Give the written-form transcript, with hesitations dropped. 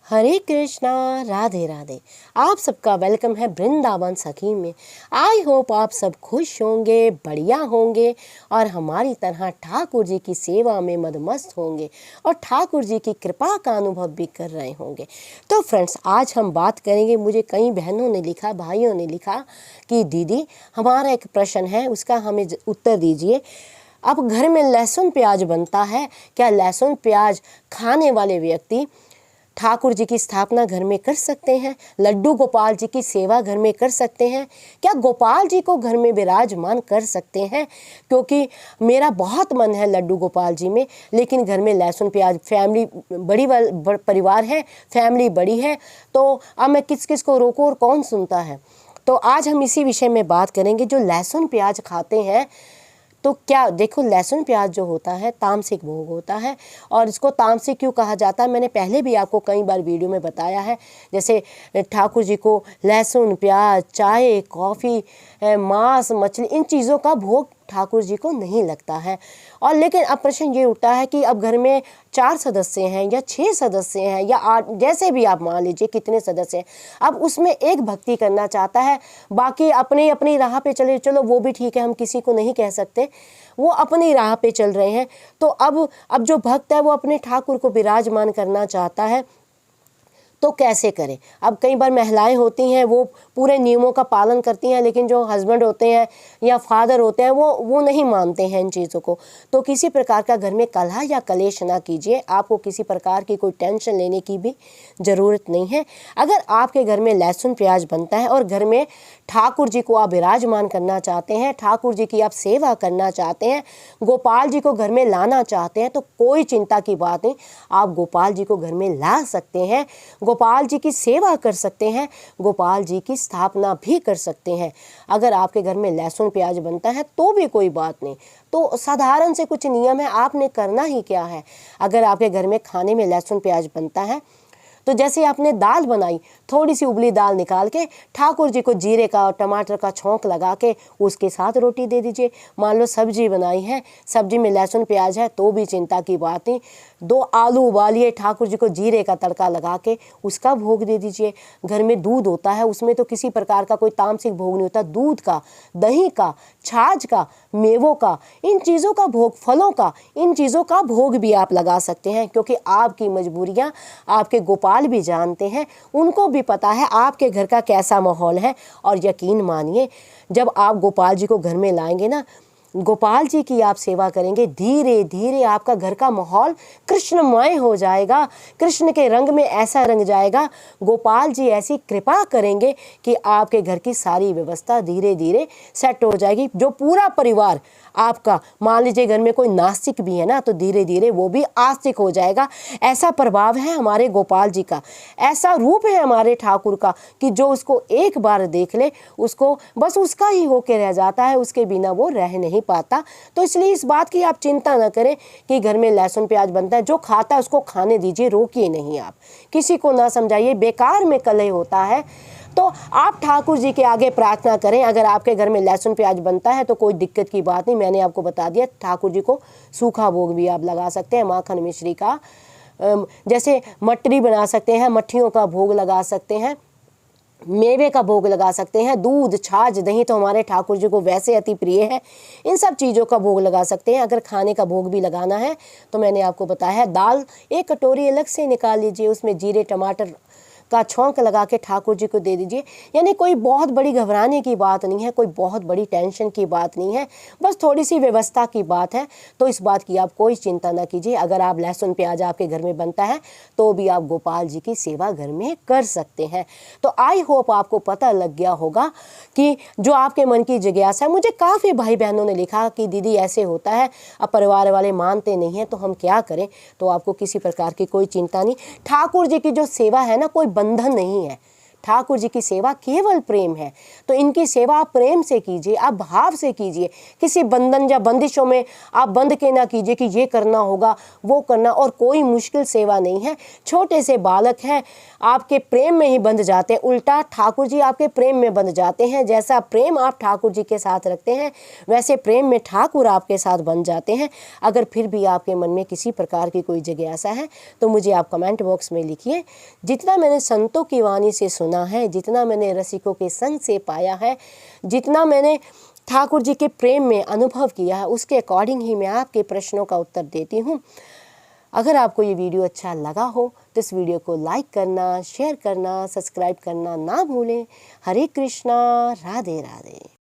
हरे कृष्णा, राधे राधे। आप सबका वेलकम है वृंदावन सखी में। आई होप आप सब खुश होंगे, बढ़िया होंगे और हमारी तरह ठाकुर जी की सेवा में मदमस्त होंगे और ठाकुर जी की कृपा का अनुभव भी कर रहे होंगे। तो फ्रेंड्स, आज हम बात करेंगे। मुझे कई बहनों ने लिखा, भाइयों ने लिखा कि दीदी हमारा एक प्रश्न है, उसका हमें उत्तर दीजिए। अब घर में लहसुन प्याज बनता है, क्या लहसुन प्याज खाने वाले व्यक्ति ठाकुर जी की स्थापना घर में कर सकते हैं? लड्डू गोपाल जी की सेवा घर में कर सकते हैं? क्या गोपाल जी को घर में विराजमान कर सकते हैं? क्योंकि मेरा बहुत मन है लड्डू गोपाल जी में, लेकिन घर में लहसुन प्याज, फैमिली परिवार है, फैमिली बड़ी है, तो अब मैं किस किस को रोकूं और कौन सुनता है। तो आज हम इसी विषय में बात करेंगे। जो लहसुन प्याज खाते हैं तो क्या, देखो लहसुन प्याज जो होता है तामसिक भोग होता है, और इसको तामसिक क्यों कहा जाता है मैंने पहले भी आपको कई बार वीडियो में बताया है। जैसे ठाकुर जी को लहसुन प्याज, चाय, कॉफ़ी, मांस, मछली, इन चीज़ों का भोग ठाकुर जी को नहीं लगता है। और लेकिन अब प्रश्न ये उठता है कि अब घर में 4 सदस्य हैं या 6 सदस्य हैं या 8, जैसे भी आप मान लीजिए कितने सदस्य हैं, अब उसमें एक भक्ति करना चाहता है, बाकी अपनी अपनी राह पे चले। चलो वो भी ठीक है, हम किसी को नहीं कह सकते, वो अपनी राह पे चल रहे हैं। तो अब जो भक्त है वो अपने ठाकुर को विराजमान करना चाहता है, तो कैसे करें? अब कई बार महिलाएं होती हैं वो पूरे नियमों का पालन करती हैं, लेकिन जो हस्बैंड होते हैं या फादर होते हैं वो नहीं मानते हैं इन चीज़ों को। तो किसी प्रकार का घर में कलह या कलेश ना कीजिए। आपको किसी प्रकार की कोई टेंशन लेने की भी ज़रूरत नहीं है। अगर आपके घर में लहसुन प्याज बनता है और घर में ठाकुर जी को आप विराजमान करना चाहते हैं, ठाकुर जी की आप सेवा करना चाहते हैं, गोपाल जी को घर में लाना चाहते हैं, तो कोई चिंता की बात नहीं। आप गोपाल जी को घर में ला सकते हैं, गोपाल जी की सेवा कर सकते हैं, गोपाल जी की स्थापना भी कर सकते हैं। अगर आपके घर में लहसुन प्याज बनता है तो भी कोई बात नहीं। तो साधारण से कुछ नियम है, आपने करना ही क्या है। अगर आपके घर में खाने में लहसुन प्याज बनता है तो जैसे आपने दाल बनाई, थोड़ी सी उबली दाल निकाल के ठाकुर जी को जीरे का और टमाटर का छौंक लगा के उसके साथ रोटी दे दीजिए। मान लो सब्जी बनाई है, सब्जी में लहसुन प्याज है तो भी चिंता की बात नहीं। 2 आलू उबालिए, ठाकुर जी को जीरे का तड़का लगा के उसका भोग दे दीजिए। घर में दूध होता है, उसमें तो किसी प्रकार का कोई तामसिक भोग नहीं होता। दूध का, दही का, छाछ का, मेवों का, इन चीज़ों का भोग, फलों का, इन चीज़ों का भोग भी आप लगा सकते हैं, क्योंकि आपकी मजबूरियां आपके गोपाल भी जानते हैं। उनको भी पता है आपके घर का कैसा माहौल है। और यकीन मानिए, जब आप गोपाल जी को घर में लाएंगे ना, गोपाल जी की आप सेवा करेंगे, धीरे धीरे आपका घर का माहौल कृष्णमय हो जाएगा। कृष्ण के रंग में ऐसा रंग जाएगा, गोपाल जी ऐसी कृपा करेंगे कि आपके घर की सारी व्यवस्था धीरे धीरे सेट हो जाएगी। जो पूरा परिवार आपका, मान लीजिए घर में कोई नास्तिक भी है ना, तो धीरे धीरे वो भी आस्तिक हो जाएगा। ऐसा प्रभाव है हमारे गोपाल जी का, ऐसा रूप है हमारे ठाकुर का कि जो उसको एक बार देख ले उसको बस उसका ही होके रह जाता है, उसके बिना वो रह नहीं पाता। तो इसलिए इस बात की आप चिंता न करें कि घर में लहसुन प्याज बनता है, जो खाता है उसको खाने दीजिए, रोकिए नहीं। आप किसी को ना समझाइए, बेकार में कलह होता है। तो आप ठाकुर जी के आगे प्रार्थना करें। अगर आपके घर में लहसुन प्याज बनता है तो कोई दिक्कत की बात नहीं, मैंने आपको बता दिया। ठाकुर जी को सूखा भोग भी आप लगा सकते हैं, माखन मिश्री का, जैसे मटरी बना सकते हैं, मट्ठियों का भोग लगा सकते हैं, मेवे का भोग लगा सकते हैं। दूध, छाछ, दही तो हमारे ठाकुर जी को वैसे अति प्रिय है, इन सब चीज़ों का भोग लगा सकते हैं। अगर खाने का भोग भी लगाना है तो मैंने आपको बताया है, दाल 1 कटोरी अलग से निकाल लीजिए, उसमें जीरे टमाटर का छौंक लगा के ठाकुर जी को दे दीजिए। यानी कोई बहुत बड़ी घबराने की बात नहीं है, कोई बहुत बड़ी टेंशन की बात नहीं है, बस थोड़ी सी व्यवस्था की बात है। तो इस बात की आप कोई चिंता ना कीजिए। अगर आप लहसुन प्याज आपके घर में बनता है तो भी आप गोपाल जी की सेवा घर में कर सकते हैं। तो आई होप आपको पता लग गया होगा कि जो आपके मन की जिज्ञासा है। मुझे काफ़ी भाई बहनों ने लिखा कि दीदी ऐसे होता है, अब परिवार वाले मानते नहीं हैं तो हम क्या करें। तो आपको किसी प्रकार की कोई चिंता नहीं। ठाकुर जी की जो सेवा है ना, कोई बंधन नहीं है। ठाकुर जी की सेवा केवल प्रेम है, तो इनकी सेवा आप प्रेम से कीजिए, आप भाव से कीजिए। किसी बंधन या बंदिशों में आप बंध के ना कीजिए कि ये करना होगा, वो करना, और कोई मुश्किल सेवा नहीं है। छोटे से बालक हैं, आपके प्रेम में ही बंध जाते हैं, उल्टा ठाकुर जी आपके प्रेम में बंध जाते हैं। जैसा प्रेम आप ठाकुर जी के साथ रखते हैं, वैसे प्रेम में ठाकुर आपके साथ बन जाते हैं। अगर फिर भी आपके मन में किसी प्रकार की कोई जिज्ञासा है तो मुझे आप कमेंट बॉक्स में लिखिए। जितना मैंने संतों की वाणी से सुना है, जितना मैंने रसिकों के संग से पाया है, जितना मैंने ठाकुर जी के प्रेम में अनुभव किया है, उसके अकॉर्डिंग ही मैं आपके प्रश्नों का उत्तर देती हूँ। अगर आपको ये वीडियो अच्छा लगा हो तो इस वीडियो को लाइक करना, शेयर करना, सब्सक्राइब करना ना भूलें। हरे कृष्णा, राधे राधे।